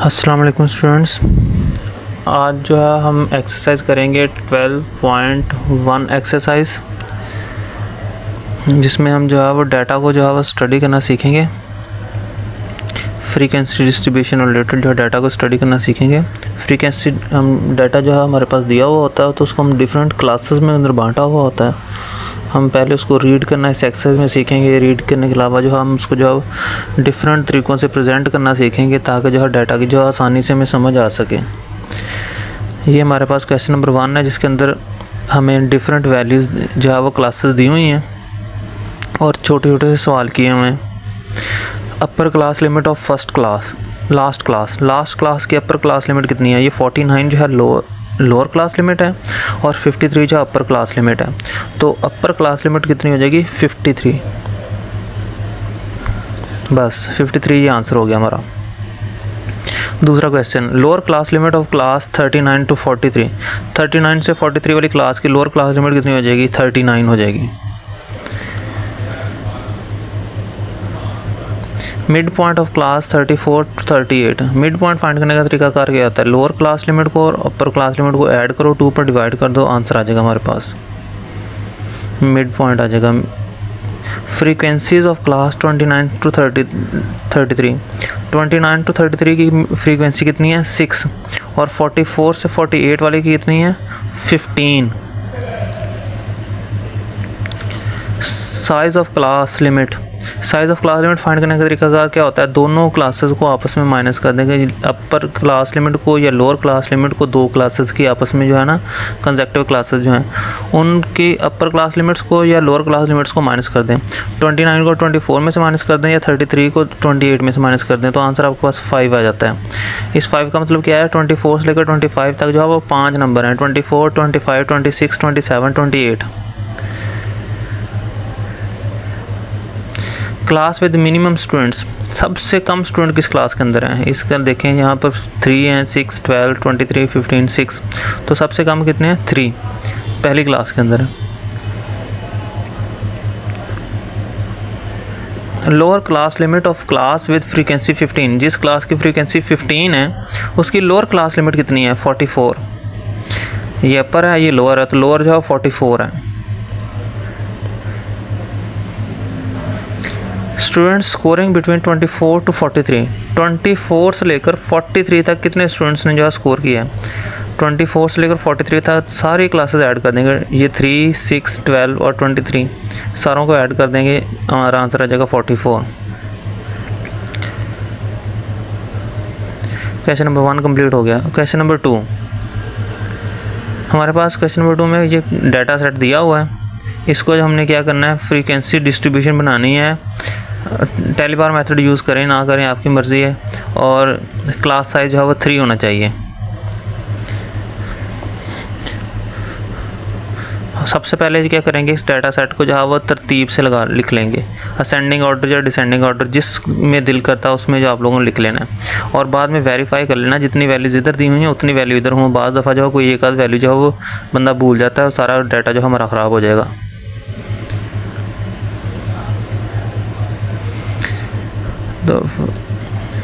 अस्सलाम वालेकुम स्टूडेंट्स। आज जो है हम एक्सरसाइज करेंगे 12.1 एक्सरसाइज, जिसमें हम जो है वो डाटा को जो है वो स्टडी करना सीखेंगे। फ्रीक्वेंसी डिस्ट्रीब्यूशन रिलेटेड जो है डाटा को स्टडी करना सीखेंगे। फ्रीक्वेंसी हम डाटा जो है हमारे पास दिया हुआ होता है तो उसको हम डिफरेंट क्लासेस में अंदर बांटा हुआ होता है। हम पहले उसको रीड करना इस एक्सरसाइज में सीखेंगे। रीड करने के अलावा जो हम उसको जो है डिफरेंट तरीक़ों से प्रेजेंट करना सीखेंगे ताकि जो है डाटा की जो आसानी से हमें समझ आ सके। ये हमारे पास क्वेश्चन नंबर 1 है, जिसके अंदर हमें डिफरेंट वैल्यूज़ जो है वो क्लासेस दी हुई हैं और छोटे छोटे से सवाल किए हुए हैं। Upper class limit of first class, last class की अपर क्लास लिमिट कितनी है? ये 49 जो है लोअर क्लास लिमिट है और 53 जो अपर क्लास लिमिट है। तो अपर क्लास लिमिट कितनी हो जाएगी? 53। बस 53 ये आंसर हो गया हमारा। दूसरा question, lower class limit of class 39 to 43। 39 से 43 वाली क्लास की लोअर क्लास लिमिट कितनी हो जाएगी? 39 हो जाएगी। Mid point of class 34 to 38। Mid point find करने का तरीका कार क्या होता है? लोअर क्लास लिमिट को और अपर क्लास लिमिट को ऐड करो, 2 पर डिवाइड कर दो, आंसर आ जाएगा हमारे पास, मिड पॉइंट आ जाएगा। Frequencies of class 29 to 33। 29 to 33 की फ्रीक्वेंसी कितनी है? 6। और 44 से 48 वाले की कितनी है? 15। Size of class limit find करने का तरीका क्या होता है? दोनों क्लासेस को आपस में माइनस कर देंगे। अपर क्लास लिमिट को या लोअर क्लास लिमिट को, दो क्लासेस की आपस में जो है ना कंसेक्टिव क्लासेस जो हैं उनकी अपर क्लास लिमिट्स को या लोअर क्लास लिमिट्स को माइनस कर दें। 29 को 24 में से माइनस कर दें या 33 को 28 में से माइनस कर दें, तो आंसर आपके पास 5 आ जाता है। इस 5 का मतलब क्या है? 24 से लेकर 25 तक जो है वो 5 नंबर हैं, 24, 25, 26, 27, 28। क्लास विद मिनिमम स्टूडेंट्स, सबसे कम स्टूडेंट किस क्लास के अंदर हैं? इसका देखें यहाँ पर 3 हैं, 6, 12, 23, 15, 6। तो सबसे कम कितने हैं? 3 पहली क्लास के अंदर है। Lower class limit of class with frequency 15। जिस क्लास की फ्रीक्वेंसी 15 है उसकी लोअर क्लास लिमिट कितनी है? 44। ये अपर है, ये लोअर है, तो लोअर जो है 44 है। Students scoring between 24 to 43। 24 से लेकर 43 तक कितने स्टूडेंट्स ने जो है स्कोर किया है? 24 से लेकर 43 तक सारी क्लासेस ऐड कर देंगे। ये 3, 6, 12 और 23 सारों को ऐड कर देंगे, हमारा आंसर आ जाएगा 44। क्वेश्चन नंबर 1 कंप्लीट हो गया। क्वेश्चन नंबर 2, हमारे पास क्वेश्चन नंबर 2 में ये डाटा सेट दिया हुआ है। इसको जो हमने क्या करना है, फ्रीक्वेंसी डिस्ट्रीब्यूशन बनानी है। टेलीबार मेथड यूज़ करें ना करें आपकी मर्ज़ी है, और क्लास साइज जो है वो 3 होना चाहिए। सबसे पहले क्या करेंगे, इस डाटा सेट को जो है वो तरतीब से लिख लेंगे, असेंडिंग ऑर्डर या डिसेंडिंग ऑर्डर, जिसमें दिल करता है उसमें जो आप लोगों ने लिख लेना है। और बाद में वेरीफाई कर लेना जितनी वैल्यूज़ इधर दी हुई हैं उतनी वैल्यू इधर हों। बाद दफ़ा जो है कोई एक आध वैल्यू जो है वो बंदा भूल जाता है और सारा डाटा जो हमारा ख़राब हो जाएगा। तो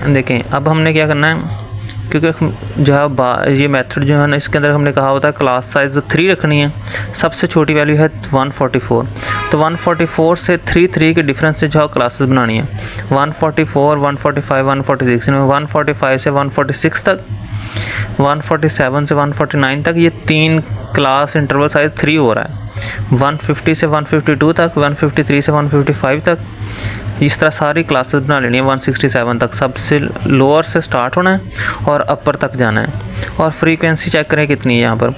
देखें अब हमने क्या करना है, क्योंकि जो है ये मेथड जो है ना इसके अंदर हमने कहा होता है क्लास साइज़ 3 रखनी है। सबसे छोटी वैल्यू है 144, तो 144 से 3 के डिफरेंस से जो है क्लासेस बनानी है। 144, 145, 146, 145 से 146 तक, 147 से 149 तक, ये 3 क्लास इंटरवल साइज 3 हो रहा है। 150 से 152 तक, 153 से 155 तक, इस तरह सारी क्लासेस बना लेनी है। 167 तक सबसे लोअर से स्टार्ट होना है और अपर तक जाना है। और फ्रीक्वेंसी चेक करें कितनी है यहाँ पर,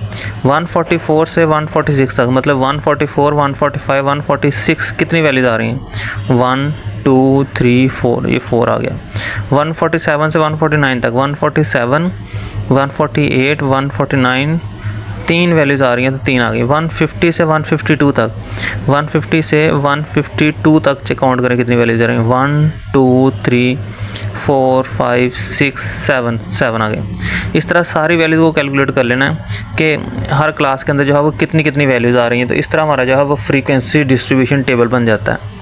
144 से 146 तक, मतलब 144, 145, 146 कितनी वैल्यूज आ रही हैं? 1, 2, 3, 4, ये 4 आ गया। 147 से 149 तक, 147, 148, 149, 3 वैल्यूज़ आ रही हैं तो 3 आ गई। 150 से 152 तक, 150 से 152 तक चेक काउंट करें कितनी वैल्यूज़ आ रही हैं? 1, 2, 3, 4, 5, 6, 7 आ गए। इस तरह सारी वैल्यूज़ को कैलकुलेट कर लेना है कि हर क्लास के अंदर जो है वो कितनी कितनी वैल्यूज़ आ रही हैं। तो इस तरह हमारा जो है वो फ्रीक्वेंसी डिस्ट्रीब्यूशन टेबल बन जाता है।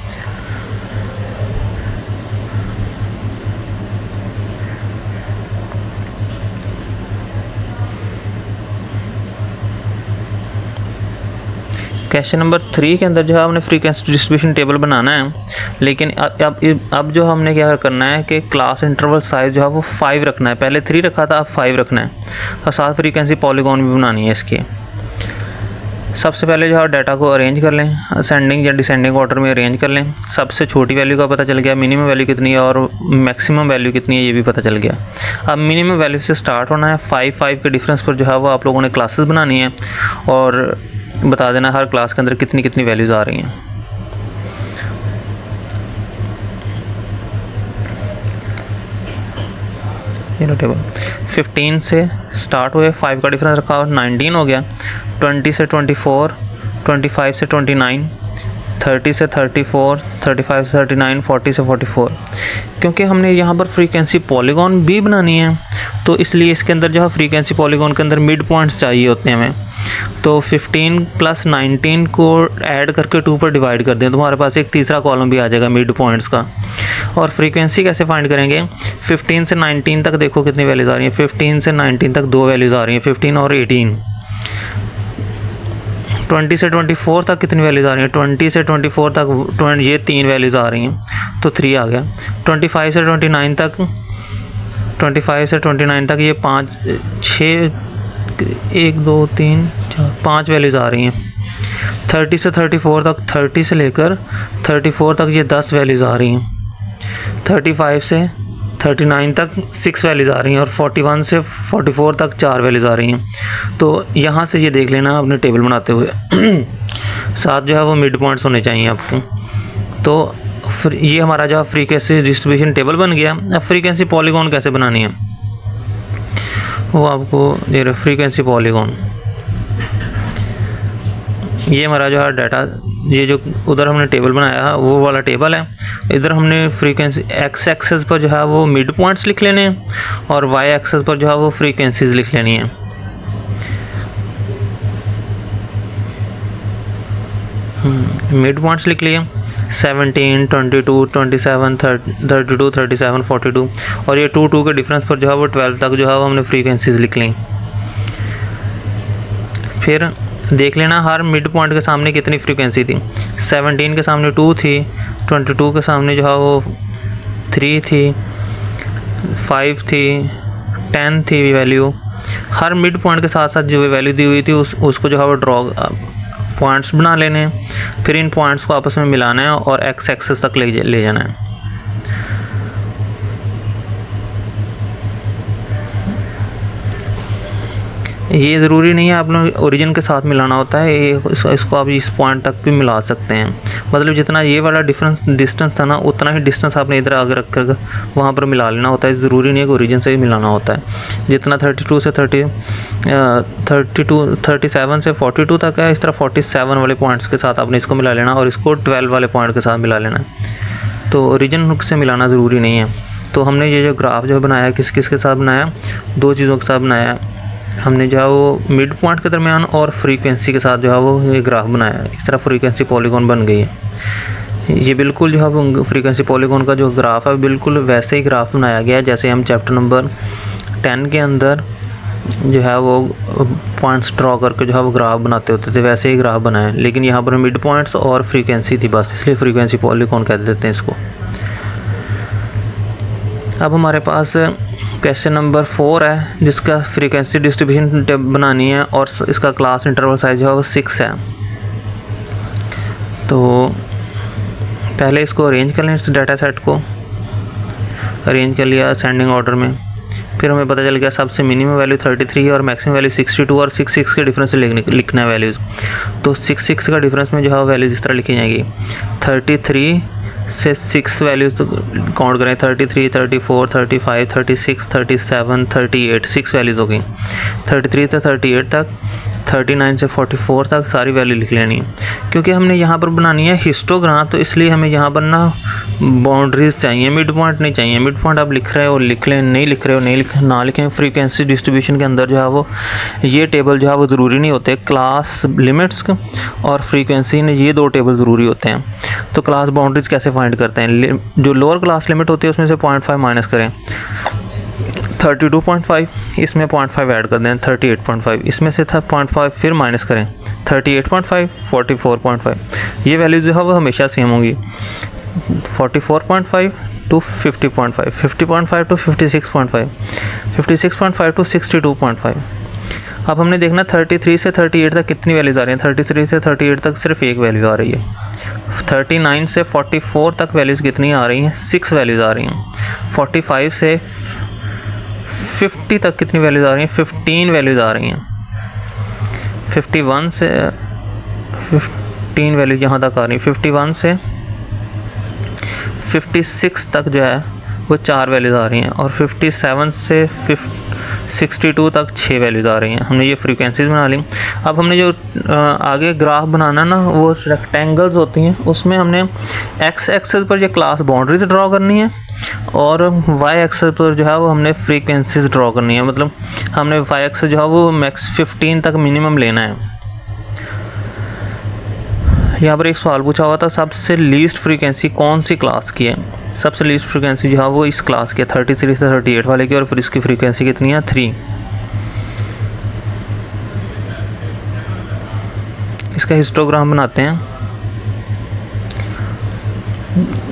क्वेश्चन नंबर 3 के अंदर जो है हमने फ्रीक्वेंसी डिस्ट्रीब्यूशन टेबल बनाना है, लेकिन अब जो हमने क्या करना है कि क्लास इंटरवल साइज जो है वो 5 रखना है। पहले 3 रखा था, अब 5 रखना है और साथ फ्रीक्वेंसी पॉलीगॉन भी बनानी है इसकी। सबसे पहले जो है डाटा को अरेंज कर लें, असेंडिंग या डिसेंडिंग ऑर्डर में अरेंज कर लें। सबसे छोटी वैल्यू का पता चल गया, मिनिमम वैल्यू कितनी है और मैक्सिमम वैल्यू कितनी है ये भी पता चल गया। अब मिनिमम वैल्यू से स्टार्ट होना है। 5 के डिफरेंस पर जो है वो आप लोगों ने क्लासेस बनानी है और बता देना हर क्लास के अंदर कितनी कितनी वैल्यूज़ आ रही हैं। ये टेबल 15 से स्टार्ट हुए, 5 का डिफरेंस रखा और 19 हो गया। 20 से 24, 25 से 29, 30 से 34, 35 से 39, 40 से 44। क्योंकि हमने यहाँ पर फ्रीक्वेंसी पॉलीगॉन भी बनानी है तो इसलिए इसके अंदर जो है फ्रीक्वेंसी पॉलीगॉन के अंदर मिड पॉइंट्स चाहिए होते हैं हमें। तो 15 + 19 को ऐड करके 2 पर डिवाइड कर दें, तुम्हारे पास एक तीसरा कॉलम भी आ जाएगा मिड पॉइंट्स का। और फ्रीक्वेंसी कैसे फाइंड करेंगे? 15 से 19 तक देखो कितनी वैल्यूज़ आ रही हैं। 15 से 19 तक 2 वैल्यूज़ आ रही हैं, 15 और 18। 20 से 24 तक कितनी वैल्यूज़ आ रही हैं? 20 से 24 तक ये 3 वैल्यूज़ आ रही हैं, तो 3 आ गया। 25 से 29 तक, 25 से 29 तक ये 5, 6, 1 2 3 4 5 वैल्यूज़ आ रही हैं। 30 से 34 तक, 30 से लेकर 34 तक ये 10 वैल्यूज़ आ रही हैं। 35 से 39 तक 6 वैल्यूज़ आ रही हैं और 41 से 44 तक 4 वैल्यूज़ आ रही हैं। तो यहाँ से ये देख लेना अपने टेबल बनाते हुए साथ जो है वो मिड पॉइंट्स होने चाहिए आपको। तो ये हमारा जो फ्रीक्वेंसी डिस्ट्रीब्यूशन टेबल बन गया। अब फ्रीक्वेंसी पॉलीगॉन कैसे बनानी है वो आपको दे रहे। फ्रीक्वेंसी पॉलीगॉन ये हमारा जो है डाटा, ये जो उधर हमने टेबल बनाया है वो वाला टेबल है। इधर हमने फ्रीक्वेंसी एक्स एक्सेस पर जो है वो मिड पॉइंट्स लिख लेने हैं और वाई एक्सेस पर जो है वो फ्रीक्वेंसीज लिख लेनी है। मिड पॉइंट्स लिख लिए 17, 22, 27, 32, 37, 42 और ये 2 के डिफरेंस पर जो है वो 12 तक जो है वो हमने फ्रीक्वेंसीज लिख ली। फिर देख लेना हर मिड पॉइंट के सामने कितनी फ्रीक्वेंसी थी। 17 के सामने 2 थी, 22 के सामने जो है वो 3 थी, 5 थी, 10 थी वैल्यू। हर मिड पॉइंट के साथ साथ जो वैल्यू दी हुई थी उसको जो है वो ड्रॉ पॉइंट्स बना लेने हैं। फिर इन पॉइंट्स को आपस में मिलाना है और एक्स एक्सेस तक ले जाना है। ये ज़रूरी नहीं है आपने ओरिजिन के साथ मिलाना होता है, ये इसको आप इस पॉइंट तक भी मिला सकते हैं। मतलब जितना ये वाला डिस्टेंस था ना उतना ही डिस्टेंस आपने इधर आगे रख कर वहाँ पर मिला लेना होता है। ज़रूरी नहीं है कि ओरिजिन से ही मिलाना होता है। जितना 37 से 42 तक है, इस तरह 47 वाले पॉइंट्स के साथ आपने इसको मिला लेना और इसको 12 वाले पॉइंट के साथ मिला लेना। तो ओरिजिन से मिलाना ज़रूरी नहीं है। तो हमने ये जो ग्राफ जो बनाया किस किस के साथ बनाया? 2 चीज़ों के साथ बनाया हमने, जो है वो मिड पॉइंट के दरमियान और फ्रीक्वेंसी के साथ जो है वो ये ग्राफ बनाया। इस तरह फ्रीक्वेंसी पॉलीगॉन बन गई है। ये बिल्कुल जो है वो फ्रीक्वेंसी पॉलीगॉन का जो ग्राफ है बिल्कुल वैसे ही ग्राफ बनाया गया है जैसे हम चैप्टर नंबर 10 के अंदर जो है वो पॉइंट्स ड्रॉ करके जो है वो ग्राफ बनाते होते थे, वैसे ही ग्राफ बनाए। लेकिन यहाँ पर मिड पॉइंट्स और फ्रीक्वेंसी थी बस, इसलिए फ्रीक्वेंसी पॉलीगॉन कह देते हैं इसको। अब हमारे पास क्वेश्चन नंबर 4 है जिसका फ्रीक्वेंसी डिस्ट्रीब्यूशन टेबल बनानी है और इसका क्लास इंटरवल साइज जो है वो 6 है। तो पहले इसको अरेंज कर लें, इस डाटा सेट को अरेंज कर लिया असेंडिंग ऑर्डर में। फिर हमें पता चल गया सबसे मिनिमम वैल्यू 33 और मैक्सिमम वैल्यू 62 और 6 के डिफरेंस से लिखना है वैल्यूज़। तो 6 का डिफरेंस में जो है वैल्यूज़ इस तरह लिखी जाएंगी। 33 से 6 वैल्यूज़ तो काउंट करें, 33, 34, 35, 36, 37, 38, 6 वैल्यूज़ हो गई। 33 से 38 तक, 39 से 44 तक सारी वैल्यू लिख लेनी है। क्योंकि हमने यहाँ पर बनानी है हिस्टोग्राम, तो इसलिए हमें यहाँ पर ना बाउंड्रीज चाहिए, मिड पॉइंट नहीं चाहिए। मिड पॉइंट आप लिख रहे हो लिख लें, नहीं लिख रहे हो नहीं ना लिखें। फ्रीक्वेंसी डिस्ट्रीब्यूशन के अंदर जो है वो ये टेबल जो है वो ज़रूरी नहीं होते। क्लास लिमिट्स और फ्रीक्वेंसी ने ये 2 टेबल ज़रूरी होते हैं। तो क्लास बाउंड्रीज कैसे फाइंड करते हैं? जो लोअर क्लास लिमिट होती है उसमें से 0.5 माइनस करें। 32.5, इसमें 0.5 ऐड कर दें 38.5, इसमें से था 0.5 फिर माइनस करें 38.5, 44.5। ये वैल्यू जो है वो हमेशा सेम होंगी, 44.5 टू 50.5, 50.5 टू 56.5, 56.5 टू 62.5। अब हमने देखना 33 से 38 तक कितनी वैल्यूज़ आ रही हैं। 33 से 38 तक सिर्फ एक वैल्यू आ रही है। 39 से 44 तक वैल्यूज़ कितनी आ रही हैं, 6 वैल्यूज़ आ रही हैं। 45 से 50 तक कितनी वैल्यूज़ आ रही हैं, 15 वैल्यूज़ आ रही हैं। 51 से 15 वैल्यूज़ यहाँ तक आ रही हैं। 51 से 56 तक जो है वो 4 वैल्यूज़ आ रही हैं, और 57 से 62 तक 6 वैल्यूज़ आ रही हैं। हमने ये फ्रीक्वेंसीज बना ली। अब हमने जो आगे ग्राफ बनाना ना, वो रेक्टेंगल्स होती हैं, उसमें हमने एक्स एक्सेस पर ये क्लास बाउंड्रीज ड्रॉ करनी है, और वाई एक्सेस पर जो है वो हमने फ्रीक्वेंसीज ड्रॉ करनी है। मतलब हमने वाई एक्सेस जो है वो मैक्स 15 तक मिनिमम लेना है। यहाँ पर एक सवाल पूछा हुआ था, सबसे लीस्ट फ्रीक्वेंसी कौन सी क्लास की है। सबसे लीस्ट फ्रीक्वेंसी जो है वो इस क्लास की है, 33 से 38 वाले की, और फिर इसकी फ्रीक्वेंसी कितनी है, 3। इसका हिस्टोग्राम बनाते हैं।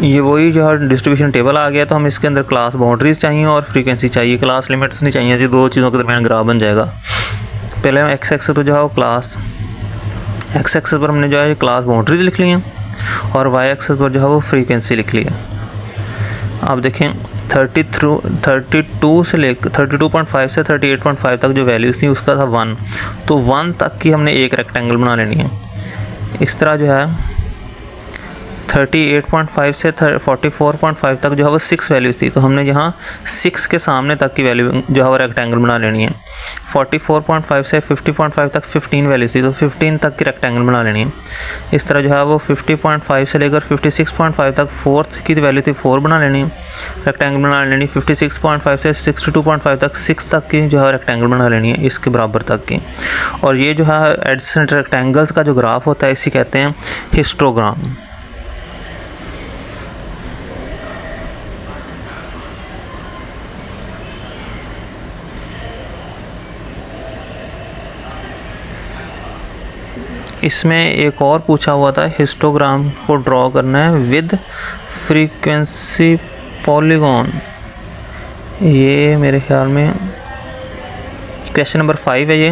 ये वही जो है डिस्ट्रीब्यूशन टेबल आ गया, तो हम इसके अंदर क्लास बाउंड्रीज चाहिए और फ्रीक्वेंसी चाहिए, क्लास लिमिट्स नहीं चाहिए। जो दो चीज़ों के दरमियान ग्राफ बन जाएगा। पहले हम एक्स एक्सेस पर जो है वो क्लास, एक्स एक्सेस पर हमने जो है क्लास बाउंड्रीज लिख ली हैं, और वाई एक्सेस पर जो है वो फ्रीक्वेंसी लिख ली है। आप देखें 32 से लेकर 32.5 से 38.5 तक जो वैल्यूज़ थी उसका था 1, तो 1 तक की हमने एक रेक्टेंगल बना लेनी है। इस तरह जो है 38.5 से 44.5 तक जो है वो 6 वैल्यूज़ थी, तो हमने यहाँ 6 के सामने तक की वैल्यू जो है वो रेक्टेंगल बना लेनी है। 44.5 से 50.5 तक 15 वैल्यूज़ थी, तो 15 तक की रेक्टेंगल बना लेनी है। इस तरह जो है वो 50.5 से लेकर 56.5 तक फोर्थ की वैल्यू थी 4 बना लेनी है, रेक्टेंगल बना लेनी। 56.5 से 62.5 तक 6 तक की जो है रेक्टेंगल बना लेनी है, इसके बराबर तक की। और ये जो है एडजेसेंट रेक्टेंगल्स का जो ग्राफ होता है इसे कहते हैं हिस्टोग्राम। इसमें एक और पूछा हुआ था, हिस्टोग्राम को ड्रॉ करना है विद फ्रीक्वेंसी पॉलीगॉन। ये मेरे ख्याल में क्वेश्चन नंबर 5 है। ये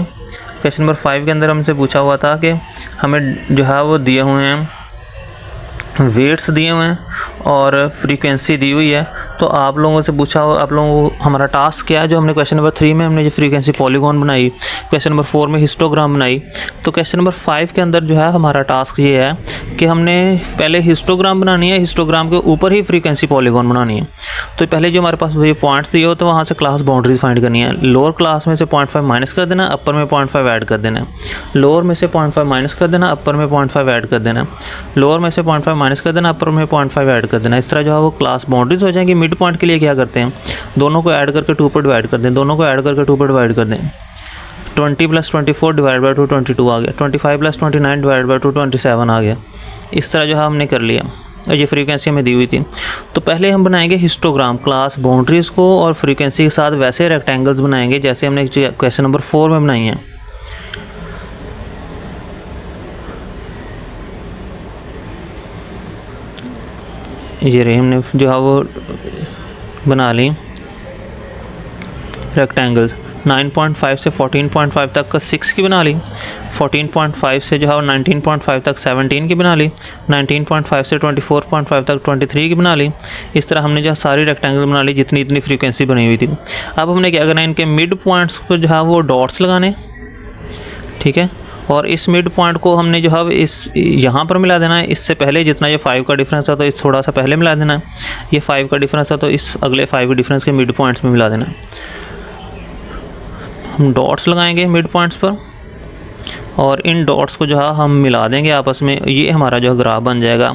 क्वेश्चन नंबर 5 के अंदर हमसे पूछा हुआ था कि हमें जो है वो दिए हुए हैं, वेट्स दिए हुए हैं और फ्रीक्वेंसी दी हुई है। तो आप लोगों से पूछा, आप लोगों को हमारा टास्क क्या है, जो हमने क्वेश्चन नंबर 3 में हमने ये फ्रीक्वेंसी पॉलीगॉन बनाई, क्वेश्चन नंबर 4 में हिस्टोग्राम बनाई, तो क्वेश्चन नंबर 5 के अंदर जो है हमारा टास्क ये है कि हमने पहले हिस्टोग्राम बनानी है, हिस्टोग्राम के ऊपर ही फ्रीक्वेंसी पॉलीगॉन बनानी है। तो पहले जो हमारे पास ये पॉइंट्स दिए हो, तो वहाँ से क्लास बाउंड्रीज फाइंड करनी है। लोअर क्लास में से 0.5 माइनस कर देना, अपर में 0.5 ऐड कर देना। लोअर में से 0.5 माइनस कर देना, अपर में 0.5 ऐड कर देना। लोअर में से 0.5 माइनस कर देना, अपर में 0.5 ऐड कर देना। इस तरह जो है वो क्लास बाउंड्रीज हो जाएंगी। मिड पॉइंट के लिए क्या करते हैं, दोनों को ऐड करके 2 पर डिवाइड कर दें, दोनों को ऐड करके 2 पर डिवाइड कर दें। 20 + 24 डिवाइड बाई 2 22 आ गया। 25 + 29 डिवाइड बाई 2 27 आ गया। इस तरह जो है हमने कर लिया, और ये फ्रीक्वेंसी हमें दी हुई थी। तो पहले हम बनाएंगे हिस्टोग्राम, क्लास बाउंड्रीज़ को और फ्रीक्वेंसी के साथ वैसे रेक्टेंगल्स बनाएंगे जैसे हमने क्वेश्चन नंबर 4 में बनाई हैं। ये रही, हमने जो है वो बना ली रेक्टेंगल्स। 9.5 से 14.5 तक का 6 की बना ली। 14.5 से जो है 19.5 तक 17 की बना ली। 19.5 से 24.5 तक 23 की बना ली। इस तरह हमने जो है सारी रेक्टेंगल बना ली जितनी इतनी फ्रीक्वेंसी बनी हुई थी। अब हमने क्या करना है, इनके मिड पॉइंट्स को जो है वो डॉट्स लगाने, ठीक है। और इस मिड पॉइंट को हमने जो है इस यहाँ पर मिला देना है। इससे पहले जितना ये 5 का डिफरेंस है तो इस थोड़ा सा पहले मिला देना है। ये 5 का डिफरेंस है तो इस अगले 5 के डिफरेंस के मिड पॉइंट्स में मिला देना है। हम डॉट्स लगाएंगे मिड पॉइंट्स पर, और इन डॉट्स को जो है हम मिला देंगे आपस में। ये हमारा जो ग्राफ बन जाएगा।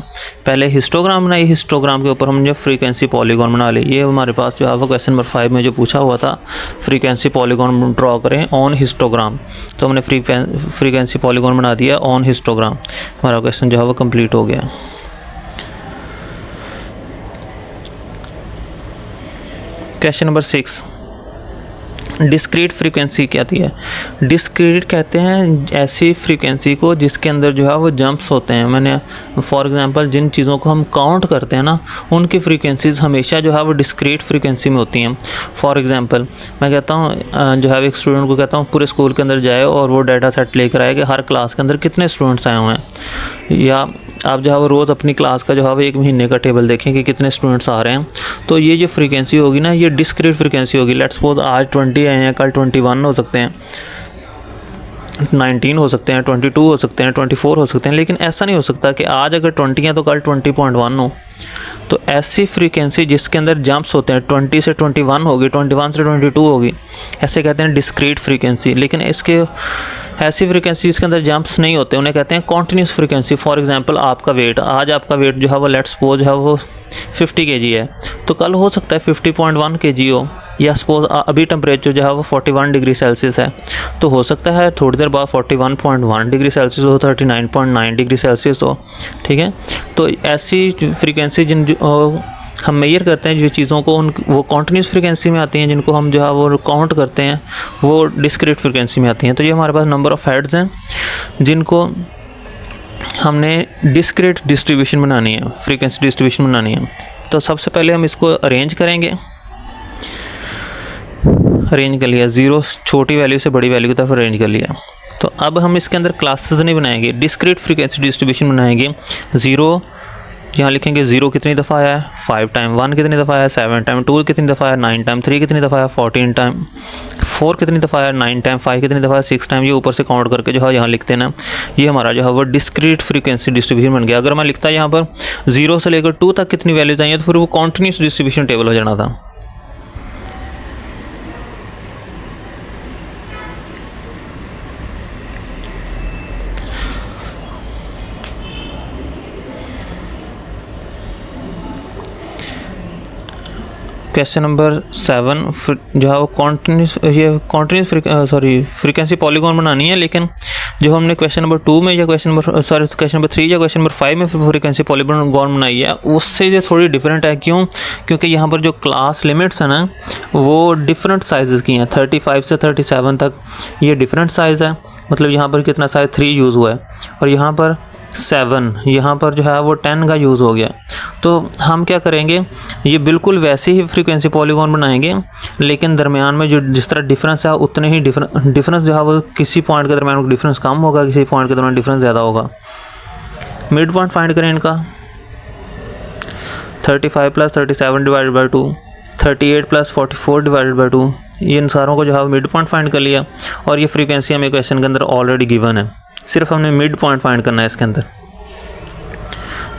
पहले हिस्टोग्राम बनाई, हिस्टोग्राम के ऊपर हम जो फ्रीक्वेंसी पॉलीगॉन बना ली। ये हमारे पास जो है वो क्वेश्चन नंबर 5 में जो पूछा हुआ था, फ्रीक्वेंसी पॉलीगॉन ड्रॉ करें ऑन हिस्टोग्राम, तो हमने फ्रीक्वेंसी पॉलीगॉन बना दिया ऑन हिस्टोग्राम। हमारा क्वेश्चन जो है वो कंप्लीट हो गया। क्वेश्चन नंबर 6, डिस्क्रीट फ्रीक्वेंसी क्या आती है? डिस्क्रीट कहते हैं ऐसी फ्रीक्वेंसी को जिसके अंदर जो है वो जंप्स होते हैं। मैंने फॉर एग्जांपल जिन चीज़ों को हम काउंट करते हैं ना, उनकी फ्रीक्वेंसीज हमेशा जो है वो डिस्क्रीट फ्रीक्वेंसी में होती हैं। फॉर एग्जांपल मैं कहता हूँ जो है एक स्टूडेंट को कहता हूँ पूरे स्कूल के अंदर जाए और वो डाटा सेट लेकर आए कि हर क्लास के अंदर कितने स्टूडेंट्स आए हुए हैं, या आप जो है वो रोज़ अपनी क्लास का जो है वो 1 महीने का टेबल देखें कि कितने स्टूडेंट्स आ रहे हैं। तो ये जो फ्रीक्वेंसी होगी ना, ये डिस्क्रीट फ्रीक्वेंसी होगी। लेट्स सपोज आज 20 आए हैं, कल 21 हो सकते हैं, 19 हो सकते हैं, 22 हो सकते हैं, 24 हो सकते हैं। लेकिन ऐसा नहीं हो सकता कि आज अगर 20 है तो कल 20.1 हो। तो ऐसी फ्रीक्वेंसी जिसके अंदर जंप्स होते हैं, 20 से 21 होगी, 21 से 22 होगी, ऐसे कहते हैं डिस्क्रीट फ्रीक्वेंसी। लेकिन इसके ऐसी फ्रीक्वेंसी जिसके अंदर जंप्स नहीं होते उन्हें कहते हैं कॉन्टीन्यूस फ्रीक्वेंसी। फॉर एग्जांपल आपका वेट, आज आपका वेट जो है वो लेट्स सपोज है वो 50 kg है, तो कल हो सकता है 50.1 kg हो, या सपोज अभी टेम्परेचर जो है वो 41 डिग्री सेल्सियस है, तो हो सकता है थोड़ी देर बाद 41.1 डिग्री सेल्सियस हो, 39.9 डिग्री सेल्सियस हो। ठीक है, तो ऐसी फ्रीक्वेंसी जिन हम मेजर करते हैं जो चीज़ों को, उन वो कॉन्टीन्यूस फ्रीक्वेंसी में आती हैं। जिनको हम जो है वो काउंट करते हैं वो डिस्क्रीट फ्रीक्वेंसी में आती हैं। तो ये हमारे पास नंबर ऑफ़ हेड्स हैं जिनको हमने डिस्क्रीट डिस्ट्रीब्यूशन बनानी है, फ्रीक्वेंसी डिस्ट्रीब्यूशन बनानी है। तो सबसे पहले हम इसको अरेंज करेंगे। अरेंज कर लिया, 0 छोटी वैल्यू से बड़ी वैल्यू की तरफ अरेंज कर लिया। तो अब हम इसके अंदर क्लासेस नहीं बनाएंगे, डिस्क्रीट फ्रीक्वेंसी डिस्ट्रीब्यूशन बनाएंगे। 0 यहाँ लिखेंगे 0 कितनी दफ़ा आया है, 5 टाइम 1 कितनी दफ़ा आया, 7 टाइम 2 कितनी दफ़ा आया, 9 टाइम 3 कितनी दफ़ा आया, 14 टाइम 4 कितनी दफ़ा आया, 9 टाइम 5 कितनी दफ़ा आया, 6 टाइम। ये ऊपर से काउंट करके जो है यहाँ लिखते हैं ना, ये हमारा जो है वो डिस्क्रीट फ्रीक्वेंसी डिस्ट्रीब्यूशन बन गया। अगर मैं लिखता यहाँ पर 0 से लेकर 2 तक कितनी वैल्यूज आई हैं, तो फिर वो कॉन्टीन्यूस डिस्ट्रीब्यूशन टेबल हो जाना था। क्वेश्चन नंबर 7 जो है वो कॉन्टीन्यूस फ्रीक्वेंसी पॉलीगॉन बनानी है। लेकिन जो हमने क्वेश्चन नंबर 2 में या क्वेश्चन नंबर 3 या क्वेश्चन नंबर 5 में फ्रीक्वेंसी पॉलीगॉन बनाई है, उससे जो थोड़ी डिफरेंट है। क्यों? क्योंकि यहाँ पर जो क्लास लिमिट्स है ना, वो डिफरेंट साइज़ की हैं। 35 से 37 तक ये डिफरेंट साइज़ है, मतलब यहाँ पर कितना साइज़ 3 यूज़ हुआ है, और यहाँ पर 7, यहाँ पर जो है वो 10 का यूज़ हो गया। तो हम क्या करेंगे, ये बिल्कुल वैसे ही फ्रीक्वेंसी पॉलीगॉन बनाएंगे, लेकिन दरमियान में जो जिस तरह डिफरेंस है उतने ही डिफरेंस जो है वो किसी पॉइंट के दरमियान डिफरेंस कम होगा, किसी पॉइंट के दरमियान डिफरेंस ज़्यादा होगा। मिड पॉइंट फाइंड करें इनका। 35 + 37 डिवाइडेड बाई 2, 38 + 44 डिवाइडेड बाई 2, ये इन सारों को जो है मिड पॉइंट फाइंड कर लिया। और ये फ्रीक्वेंसी हमें क्वेश्चन के अंदर ऑलरेडी गिवन है, सिर्फ हमने मिड पॉइंट फाइंड करना है इसके अंदर।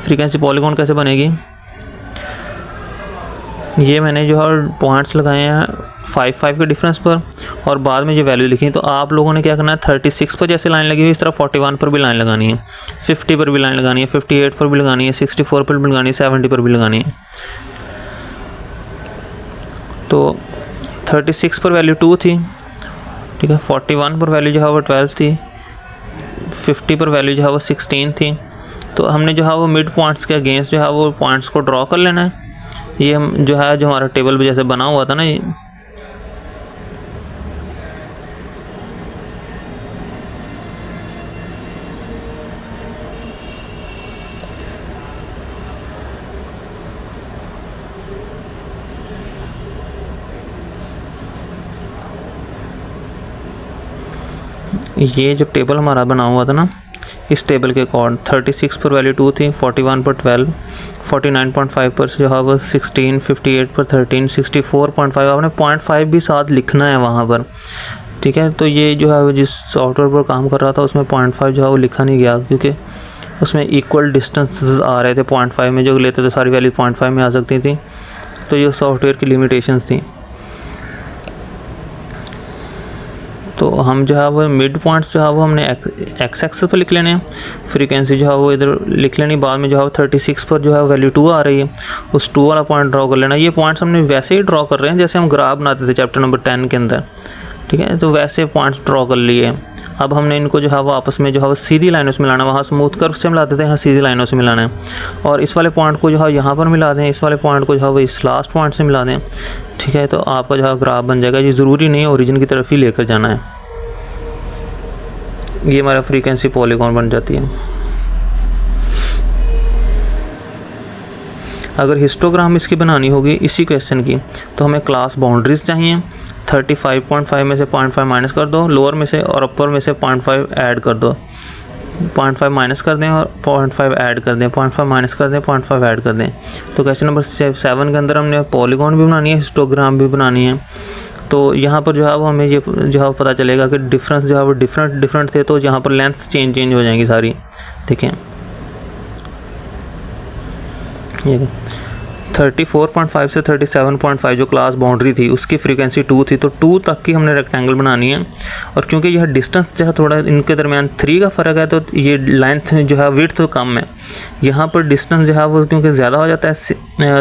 फ्रीक्वेंसी पॉलीगॉन कैसे बनेगी, ये मैंने जो है पॉइंट्स लगाए हैं 5 के डिफरेंस पर, और बाद में जो वैल्यू लिखी। तो आप लोगों ने क्या करना है, 36 पर जैसे लाइन लगी हुई इस तरह 41 पर भी लाइन लगानी है, 50 पर भी लाइन लगानी है, 58 पर भी लगानी है, 64 पर भी लगानी है, 70 पर भी लगानी है। तो 36 पर वैल्यू 2 थी, ठीक है, 41 पर वैल्यू जो है वो 12 थी, 50 पर वैल्यू जो है वो 16 थी। तो हमने जो है वो मिड पॉइंट्स के अगेंस्ट जो है वो पॉइंट्स को ड्रॉ कर लेना है। ये हम जो है जो हमारा टेबल भी जैसे बना हुआ था ना, ये जो टेबल हमारा बना हुआ था ना, इस टेबल के अकॉर्ड 36 पर वैल्यू 2 थी, 41 पर 12, 49.5 पर जो है वो 16, 58 पर 13, 64.5, आपने 0.5 भी साथ लिखना है वहाँ पर, ठीक है। तो ये जो है वो जिस सॉफ्टवेयर पर काम कर रहा था उसमें 0.5 जो है वो लिखा नहीं गया, क्योंकि उसमें इक्वल डिस्टेंसेस आ रहे थे। 0.5 में जो लेते थे सारी वैल्यू 0.5 में आ सकती थी, तो ये सॉफ्टवेयर की लिमिटेशंस थी। तो हम जो है वो मिड पॉइंट्स जो है वो हमने एक्स एक्सिस पर लिख लेने हैं, फ्रीक्वेंसी जो है वो इधर लिख लेनी। बाद में जो है 36 पर जो है वैल्यू 2 आ रही है, उस 2 वाला पॉइंट ड्रॉ कर लेना। ये पॉइंट्स हमने वैसे ही ड्रॉ कर रहे हैं जैसे हम ग्राफ बनाते थे चैप्टर नंबर 10 के अंदर, ठीक है। तो वैसे पॉइंट्स ड्रॉ कर लिए। अब हमने इनको जो है वो आपस में जो है वो सीधी लाइनों से मिलाना, वहाँ स्मूथ कर्व से मिलाते थे, यहाँ सीधी लाइनों से मिलाना है। और इस वाले पॉइंट को जो है यहाँ पर मिला दें, इस वाले पॉइंट को जो है वो इस लास्ट पॉइंट से मिला दें, ठीक है, तो आपका जो है ग्राफ बन जाएगा। ये ज़रूरी नहीं है ओरिजिन की तरफ ही लेकर जाना है। ये हमारा फ्रीक्वेंसी पॉलीगॉन बन जाती है। अगर हिस्टोग्राम इसकी बनानी होगी इसी क्वेश्चन की, तो हमें क्लास बाउंड्रीज चाहिए। 35.5 में से 0.5 माइनस कर दो लोअर में से, और अपर में से 0.5 ऐड कर दो। 0.5 माइनस कर दें और 0.5 ऐड कर दें, 0.5 माइनस कर दें, 0.5 ऐड कर दें। तो क्वेश्चन नंबर 7 के अंदर हमने पॉलीगॉन भी बनानी है, हिस्टोग्राम भी बनानी है। तो यहाँ पर जो है वो हमें ये जो है पता चलेगा कि डिफरेंस जो है वो डिफरेंट थे, तो यहाँ पर लेंथ चेंज हो जाएंगी सारी। देखें, ये 34.5 से 37.5 जो क्लास बाउंड्री थी उसकी फ्रीक्वेंसी 2 थी, तो 2 तक की हमने रेक्टेंगल बनानी है। और क्योंकि यह डिस्टेंस जो है थोड़ा इनके दरमियान 3 का फ़र्क है, तो ये लेंथ जो है विड्थ तो कम है। यहाँ पर डिस्टेंस जो है वो क्योंकि ज़्यादा हो जाता है,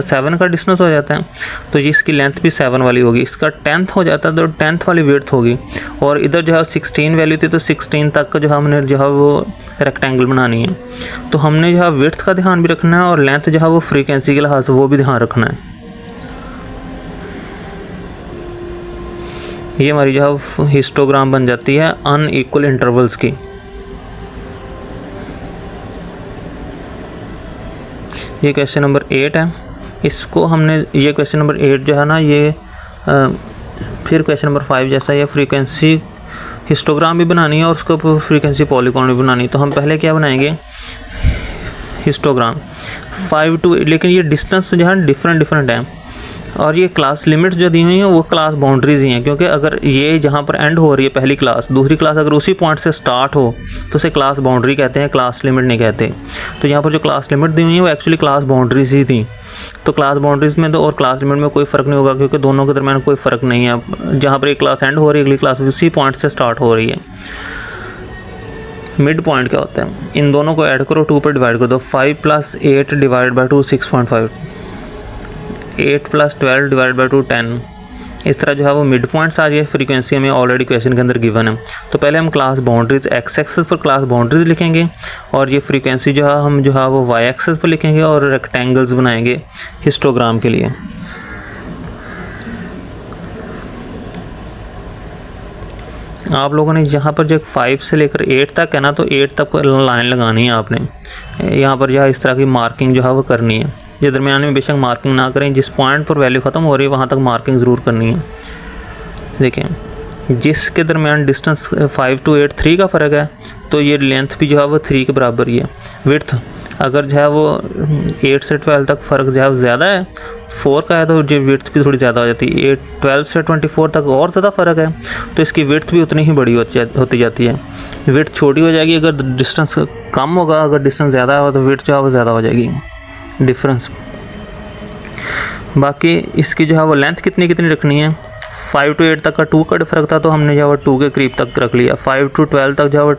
7 का डिस्टेंस हो जाता है, तो ये इसकी लेंथ भी 7 वाली होगी। इसका 10th हो जाता है तो 10th वाली विड्थ होगी। और इधर जो है 16 वैल्यू थी, तो 16 तक का जो है हमने जो है वो रेक्टेंगल बनानी है। तो हमने जो है विड्थ का ध्यान भी रखना है, और लेंथ जो है वो फ्रीक्वेंसी के लिहाज से वो भी ध्यान रखना है। ये हमारी जो है हिस्टोग्राम बन जाती है अनइक्वल इंटरवल्स की। ये क्वेश्चन नंबर 8 है। इसको हमने ये क्वेश्चन नंबर 8 जो है ना, ये फिर क्वेश्चन नंबर 5 जैसा ये फ्रीक्वेंसी हिस्टोग्राम भी बनानी है और उसके ऊपर फ्रीक्वेंसी पॉलीगॉन भी बनानी है। तो हम पहले क्या बनाएंगे, हिस्टोग्राम 5 to 8, लेकिन ये डिस्टेंस जो है डिफरेंट है। और ये क्लास लिमिट्स जो दी हुई हैं वो क्लास बाउंड्रीज ही हैं, क्योंकि अगर ये जहाँ पर एंड हो रही है पहली क्लास, दूसरी क्लास अगर उसी पॉइंट से स्टार्ट हो तो उसे क्लास बाउंड्री कहते हैं, क्लास लिमिट नहीं कहते। तो यहाँ पर जो क्लास लिमिट दी हुई है वो एक्चुअली क्लास बाउंड्रीज ही थी। तो क्लास बाउंड्रीज में तो और क्लास लिमिट में कोई फ़र्क नहीं होगा, क्योंकि दोनों के दरमियान कोई फ़र्क नहीं है। जहाँ पर एक क्लास एंड हो रही है, अगली क्लास उसी पॉइंट से स्टार्ट हो रही है। मिड पॉइंट क्या होता है, इन दोनों को ऐड करो, 2 पर डिवाइड कर दो। 5 + 8 डिवाइड बाई 2 6.5, 8 + 12 डिवाइड बाई 2 10। इस तरह जो है वो मिड पॉइंट्स आ जाए। फ्रीक्वेंसी हमें ऑलरेडी क्वेश्चन के अंदर गिवन है। तो पहले हम क्लास बाउंड्रीज एक्स एक्सेस पर क्लास बाउंड्रीज लिखेंगे, और ये फ्रीक्वेंसी जो है हम जो है वो वाई एक्सेस पर लिखेंगे, और रेक्टेंगल्स बनाएंगे हिस्टोग्राम के लिए। आप लोगों ने यहाँ पर जो 5 से लेकर 8 तक है ना, तो 8 तक लाइन लगानी है आपने। यहाँ पर जो है इस तरह की मार्किंग जो है वो करनी है। ये दरमियान में बेशक मार्किंग ना करें, जिस पॉइंट पर वैल्यू ख़त्म हो रही है वहाँ तक मार्किंग ज़रूर करनी है। देखें, जिसके दरमियान डिस्टेंस 5 to 8 3 का फ़र्क है, तो ये लेंथ भी जो है वो 3 के बराबर ही है। विड्थ अगर जो है वो 8 से 12 तक फ़र्क जो है ज़्यादा है, 4 का है, तो ये विड्थ भी थोड़ी ज़्यादा हो जाती है। 12 से 24 तक और ज़्यादा फ़र्क है, तो इसकी विड्थ भी उतनी ही बड़ी होती जाती है। विड्थ छोटी हो जाएगी अगर डिस्टेंस कम होगा, अगर डिस्टेंस ज़्यादा हो तो विड्थ जो है वो ज़्यादा हो जाएगी डिफरेंस। बाकी इसकी जो है वो लेंथ कितनी रखनी है, 5 to 8 तक का 2 का फ़र्क था, तो हमने जो है वो 2 के करीब तक रख लिया। 5 to 12 तक जो है वो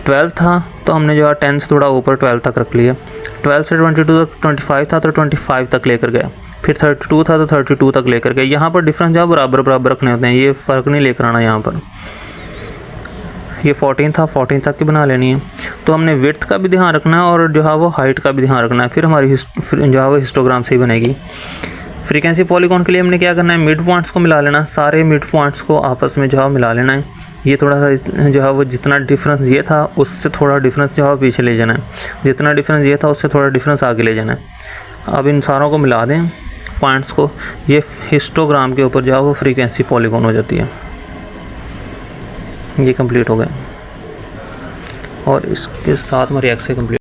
12 था, तो हमने जो है 10 से थोड़ा ऊपर 12 तक रख लिया। 12 से 22 तक 25 था, तो 25 तक लेकर गए। फिर 32 था तो 32 तक लेकर गए। यहाँ पर डिफरेंस जो है बराबर रखने होते हैं, ये फ़र्क नहीं लेकर आना। यहाँ पर ये 14 था, 14 तक की बना लेनी है। तो हमने विड्थ का भी ध्यान रखना है और जो है वो हाइट का भी ध्यान रखना है, फिर हमारी जो है वो हिस्टोग्राम से ही बनेगी। फ्रीक्वेंसी पॉलीगॉन के लिए हमने क्या करना है, मिड पॉइंट्स को मिला लेना, सारे मिड पॉइंट्स को आपस में जो है मिला लेना है। ये थोड़ा सा जो है वो जितना डिफरेंस ये था उससे थोड़ा डिफरेंस जो है पीछे ले जाना है, जितना डिफरेंस ये था उससे थोड़ा डिफरेंस आगे ले जाना है। अब इन सारों को मिला दें पॉइंट्स को, ये हिस्टोग्राम के ऊपर जो है वो फ्रीक्वेंसी पॉलीगॉन हो जाती है। ये कंप्लीट हो गए और इसके साथ हमारी एक्स कंप्लीट।